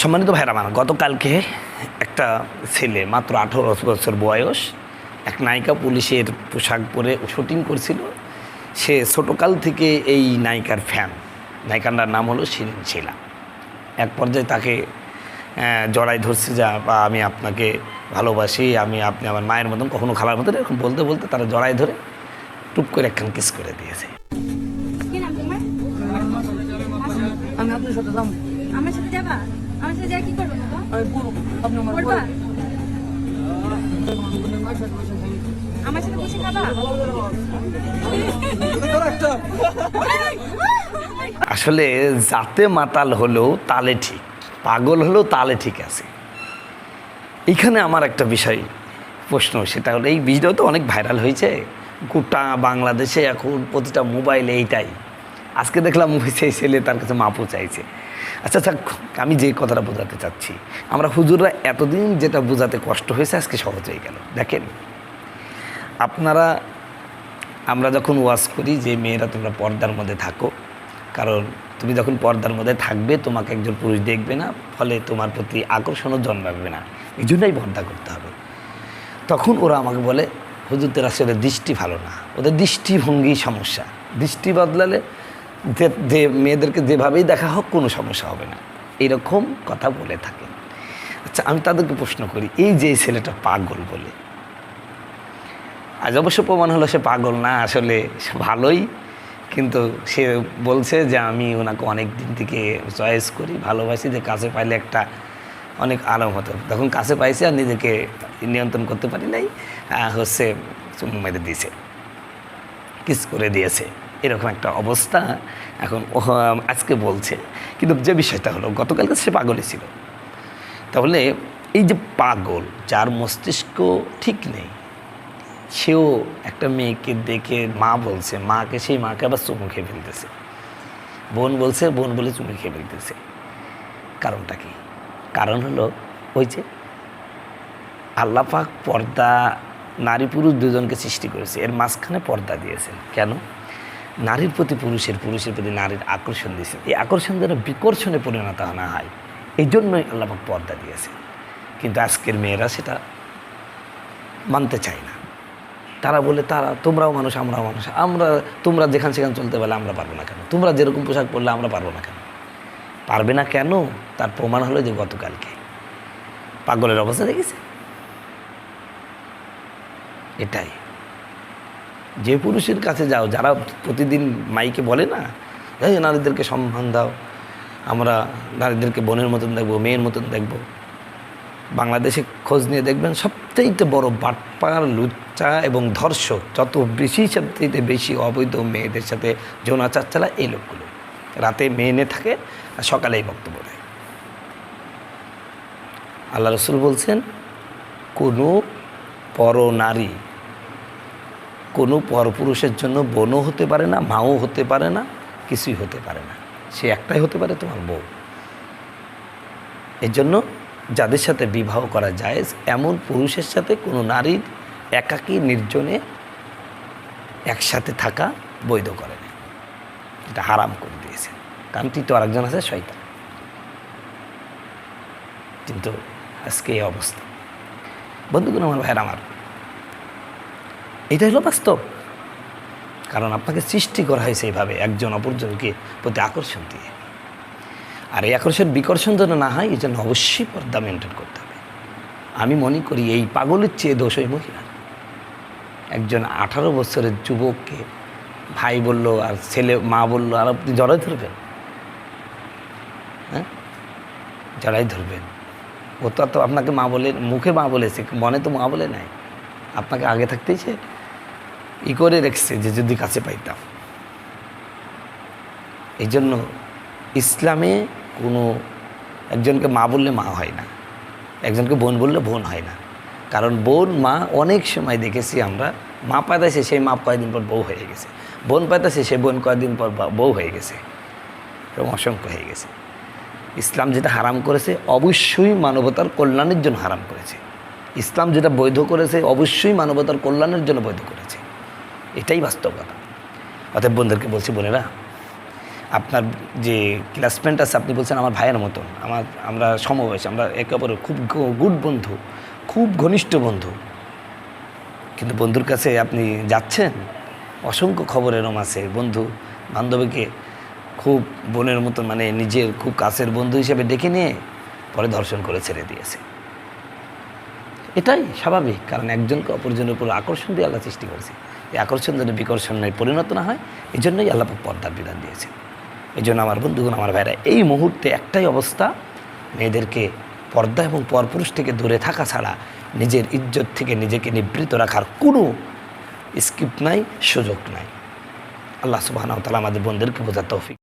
সম্মানিত ভাইরা আমার, গতকালকে একটা ছেলে মাত্র 18 বছর বয়স এক নায়িকা পুলিশের পোশাক পরে শুটিং করছিল। সে ছোটোকাল থেকে এই নায়িকার ফ্যান। নায়িকার নাম হলো শিরিন শিলা। এক পর্যায়ে তাকে জড়াই ধরছে যে আমি আপনাকে ভালোবাসি, আপনি আমার মায়ের মতন, কখনো খালার মতন, এরকম বলতে বলতে তারা জড়াই ধরে টুপ করে একখান কিস করে দিয়েছে। আমি আপনার সাথে যাবো। আমার সাথে যাবা? আমার সাথে যাই কি করবে না? আমি বলবো আপনি আমার করবা? আমার সাথে বসে খাবা? আসলে জাতে মাতাল হলেও তালে ঠিক, পাগল হলেও তালে ঠিক আছে। এইখানে আমার একটা বিষয় প্রশ্ন, সেটা হলো এই ভিডিও তো অনেক ভাইরাল হয়েছে গোটা বাংলাদেশে, এখন প্রতিটা মোবাইলে এইটাই। আজকে দেখলাম সেই ছেলে তার কাছে মাপও চাইছে। আচ্ছা, আমি যে কথাটা বোঝাতে চাচ্ছি, আমরা হুজুররা এতদিন যেটা বোঝাতে কষ্ট হয়েছে আজকে সহজ হয়ে গেল। দেখেন আমরা যখন ওয়াজ করি যে মেয়েরা তোমরা পর্দার মধ্যে থাকো, কারণ তুমি যখন পর্দার মধ্যে থাকবে তোমাকে একজন পুরুষ দেখবে না, ফলে তোমার প্রতি আকর্ষণও জন্মাবে না, এই জন্যই পর্দা করতে হবে। তখন ওরা আমাকে বলে হুজুরদের আসলে দৃষ্টি ভালো না, ওদের দৃষ্টিভঙ্গি সমস্যা, দৃষ্টি বদলালে যে মেয়েদেরকে যেভাবেই দেখা হোক কোনো সমস্যা হবে না, এরকম কথা বলে থাকে। আচ্ছা, আমি তাদেরকে প্রশ্ন করি, এই যে ছেলেটা পাগল বলে, আজ অবশ্য প্রমাণ হলো সে পাগল না, আসলে সে ভালোই, কিন্তু সে বলছে যে আমি ওনাকে অনেক দিন থেকে চয়েস করি, ভালোবাসি, যে কাছে পাইলে একটা অনেক আরাম হতো। তখন কাছে পাইছে আর নিজেকে নিয়ন্ত্রণ করতে পারি নাই, হচ্ছে চুমু মেরে দিয়েছে, কিস করে দিয়েছে, এরকম একটা অবস্থা এখন আজকে বলছে। কিন্তু যে বিষয়টা হলো, গতকালকে সে পাগলই ছিল। তাহলে এই যে পাগল, যার মস্তিষ্ক ঠিক নেই, সেও একটা মেয়েকে দেখে মা বলছে, মাকে, সেই মাকে আবার চুমু খেয়ে ফেলতেছে, বোন বলছে, বোন বলে চুমু খেয়ে ফেলতেছে। কারণটা কি? কারণ হলো ওই যে আল্লাহ পাক পর্দা, নারী পুরুষ দুজনকে সৃষ্টি করেছে, এর মাঝখানে পর্দা দিয়েছেন। কেন? নারীর প্রতি পুরুষের প্রতি নারীর আকর্ষণ দিয়েছে, এই আকর্ষণ যেন বিকর্ষণে পরিণত না হয়, এই জন্যই আল্লাহ পাক পর্দা দিয়েছে। কিন্তু আজকের মেয়েরা সেটা মানতে চায় না। তারা বলে তোমরাও মানুষ, আমরাও মানুষ, তোমরা যেখানে সেখানে চলতে পারলে আমরা পারবো না কেন? তোমরা যেরকম পোশাক পরলে আমরা পারবো না কেন? পারবে না কেন? তার প্রমাণ হলো যে গতকালকে পাগলের অবস্থা দেখেছে। এটাই, যে পুরুষের কাছে যাও, যারা প্রতিদিন মাইকে বলে না, এই নারীদেরকে সম্মান দাও, আমরা নারীদেরকে বোনের মতন দেখবো, মেয়ের মতন দেখবো, বাংলাদেশে খোঁজ নিয়ে দেখবেন সবচেয়ে বড় বাটপার, লুচ্চা এবং ধর্ষক, যত বেশি সবচেয়ে বেশি অবৈধ মেয়েদের সাথে যৌনাচার চালায় এই লোকগুলো। রাতে মেয়ে এনে থাকে আর সকালেই বক্তব্য দেয়। আল্লাহ রসুল বলছেন, কোনো পরনারী কোনো পরপুরুষের জন্য বোনও হতে পারে না, মাও হতে পারে না, কিছুই হতে পারে না, সে একটাই হতে পারে, তোমার বউ। এর জন্য যাদের সাথে বিবাহ করা যায়, এমন পুরুষের সাথে কোনো নারীর একাকী নির্জনে একসাথে থাকা বৈধ করে না, এটা হারাম করে দিয়েছে। কারণ তৃতীয় আরেকজন আছে, শয়তান। কিন্তু আজকে এই অবস্থা। বন্ধুগণ আমার, ভাইয়ের আমার, এটাই হলো বাস্তব। কারণ আপনাকে সৃষ্টি করা হয়েছে এইভাবে, একজন অপরজনকে প্রতি আকর্ষণ দিয়ে। আর এই আকর্ষণ বিকর্ষণ যেন না হয়, এই জন্য অবশ্যই পর্দা মেনটেন করতে হবে। আমি মনে করি এই পাগলের চেয়ে দোষ ওই মহিলা। একজন 18 বছরের যুবককে ভাই বলল, আর ছেলে মা বলল, আর আপনি জড়াই ধরবেন? হ্যাঁ, জড়াই ধরবেন? ও তো আপনাকে মা বলে, মুখে মা বলেছে, মনে তো মা বলে নাই। আপনাকে আগে থাকতেই সে করে রেখেছে যে যদি কাছে পাইতাম। এই জন্য ইসলামে কোনো একজনকে মা বললে মা হয় না, একজনকে বোন বললে বোন হয় না। কারণ বোন মা অনেক সময় দেখেছি আমরা, মা পাইতেছে সেই মা কয়েকদিন পর বউ হয়ে গেছে, বোন পাইতেছে সে বোন কয়েকদিন পর বউ হয়ে গেছে, এবং অসংখ্য হয়ে গেছে। ইসলাম যেটা হারাম করেছে অবশ্যই মানবতার কল্যাণের জন্য হারাম করেছে। ইসলাম যেটা বৈধ করেছে অবশ্যই মানবতার কল্যাণের জন্য বৈধ করেছে, এটাই বাস্তবতা। অতএব বোনদেরকে বলছি, বোনেরা আপনার যে ক্লাসমেট আছে আপনি বলছেন আমার ভাইয়ের মতন, আমরা সমবয়সী, আমরা একে অপরের খুব গুড বন্ধু, খুব ঘনিষ্ঠ বন্ধু। কিন্তু বন্ধুর কাছে আপনি যাচ্ছেন, অসংখ্য খবর এরম আছে বন্ধু বান্ধবীকে খুব বোনের মতন মানে নিজের খুব কাছের বন্ধু হিসেবে ডেকে নিয়ে পরে ধর্ষণ করে ছেড়ে দিয়েছে। এটাই স্বাভাবিক, কারণ একজনকে অপরজনের উপর আকর্ষণ দিয়ে আল্লাহ সৃষ্টি করেছে। এই আকর্ষণ যেন বিকর্ষণে পরিণত না হয়, এই জন্যই আল্লাহ পর্দার বিধান দিয়েছে। এই জন্য আমার বন্ধুগণ, আমার ভাইরা, এই মুহূর্তে একটাই অবস্থা, মেয়েদেরকে পর্দা এবং পরপুরুষ থেকে দূরে থাকা ছাড়া নিজের ইজ্জত থেকে নিজেকে নিবৃত রাখার কোনো স্কিপ নাই, সুযোগ নাই। আল্লাহ সুবহানাহু ওয়া তাআলা আমাদের বোনদেরকে বোঝার তৌফিক